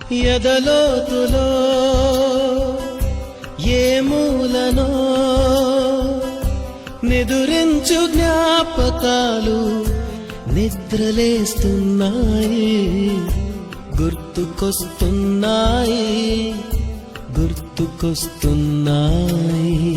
ఎదలోతులో ఏ మూలనో నిదురించు జ్ఞాపకాలు నిద్రలేస్తున్నాయి, గుర్తుకొస్తున్నాయి, గుర్తుకొస్తున్నాయి.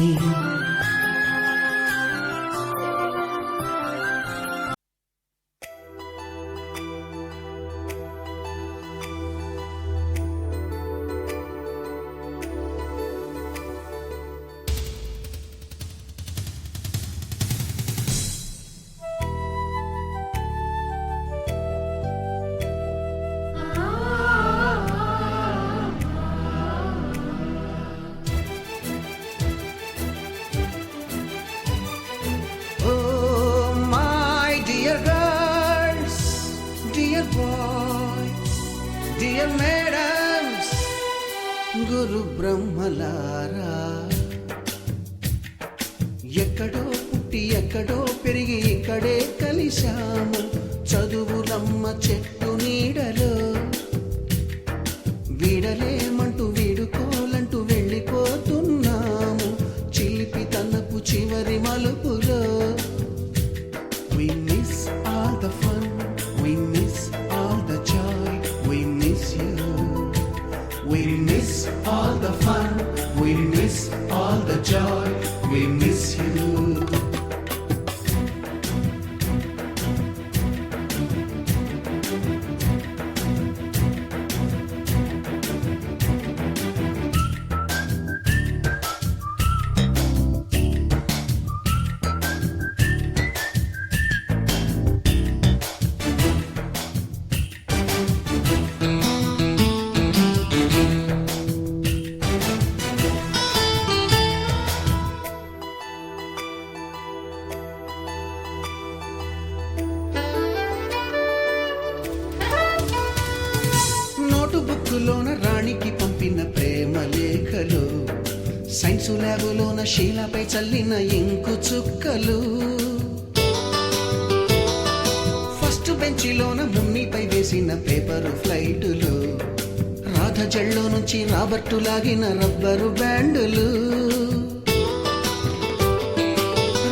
Dear madams, గురు బ్రహ్మలారా, ఎక్కడో పుట్టి ఎక్కడో పెరిగి ఇక్కడే కలిశాము చదువులమ్మ చెట్టు నీడలో. వీడలేమంటూ వీడుకోలంటూ వెళ్ళిపోతున్నాము చిలిపి తనపు చివరి మలుపులో. We miss all the fun, we miss all the joy, we miss you. We miss all the fun, we miss all the joy, we miss you. బుక్కులోన రాణికి పంపిన ప్రేమ లేఖలు, సైన్సు ల్యాబులోన శీలపై చల్లిన ఇంకు చుక్కలు, ఫస్ట్ బెంచిలోన మున్నిపై వేసిన పేపరు ఫ్లైటులు, రాధ జల్లో నుంచి రాబర్టు లాగిన rubber బ్యాండులు,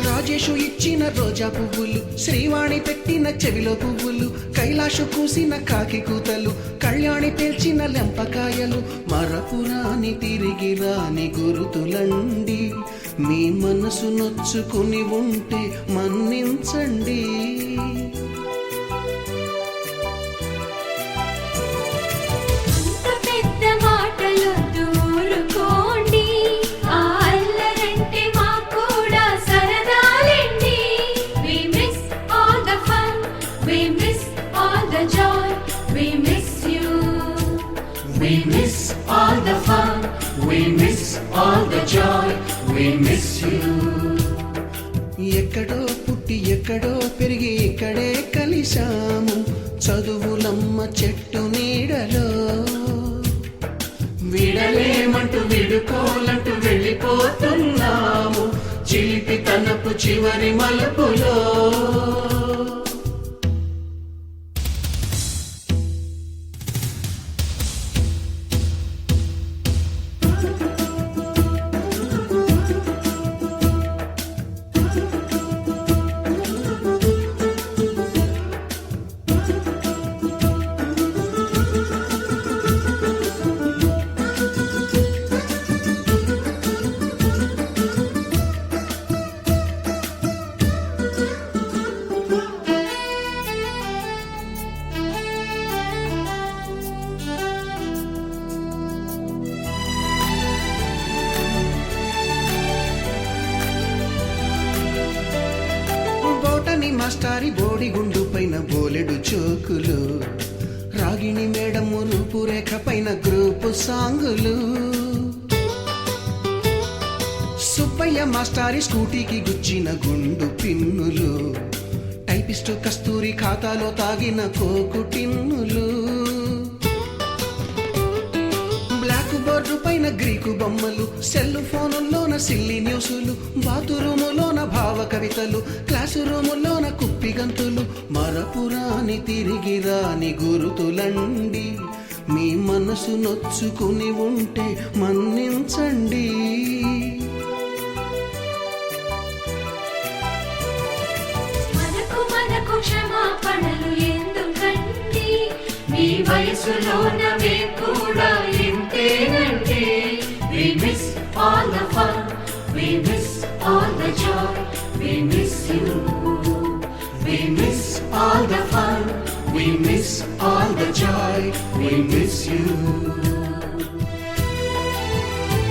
Rajesh ఇచ్చిన రోజా పువ్వులు, శ్రీవాణి పెట్టిన చెవిలో పువ్వులు, కైలాషు కూసిన కాకి కూతలు, కళ్యాణి పేల్చిన లెంపకాయలు, మరపురాని తిరిగి రాని గురుతులండి. మీ మనసు నొచ్చుకుని ఉంటే మన్నించండి. We miss all the fun, we miss all the joy, we miss you. ఎక్కడో పుట్టి ఎక్కడో పెరిగి ఇక్కడే కలిశాము చదువులమ్మ చెట్టు నీడలో. వీడలేమంటూ వీడుకోలంటూ వెళ్ళిపోతున్నాము చిలిపి తనపు చివరి మలుపులో. మాస్టారి బోడిగుండు పైన బోలెడు చోకులు, రాగిణి మేడము రూపురేఖ పైన గ్రూపు సాంగులు, సుబ్బయ్య మాస్టారి స్కూటీకి గుచ్చిన గుండు పిన్నులు, టైపిస్టు కస్తూరి ఖాతాలో తాగిన కోకు టిన్నులు, బ్లాక్ బోర్డు పైన గ్రీకు బొమ్మలు, సెల్ ఫోనుల్లోన సిల్లి న్యూసులు, బాతురూములోన భావ కవితలు, క్లాసు రూములోన కుప్పి గంతులు, మరపురాని తిరిగి రాని గురుతులండి. మీ మనసు నొచ్చుకుని ఉంటే మన్నించండి. మనకు క్షమాపణలు ఎందుకండి, మీ వయసులోన మేము కూడా ఇంతేనండి. We miss all the fun, we miss all the joy, we miss you. We miss all the fun, we miss all the joy, we miss you.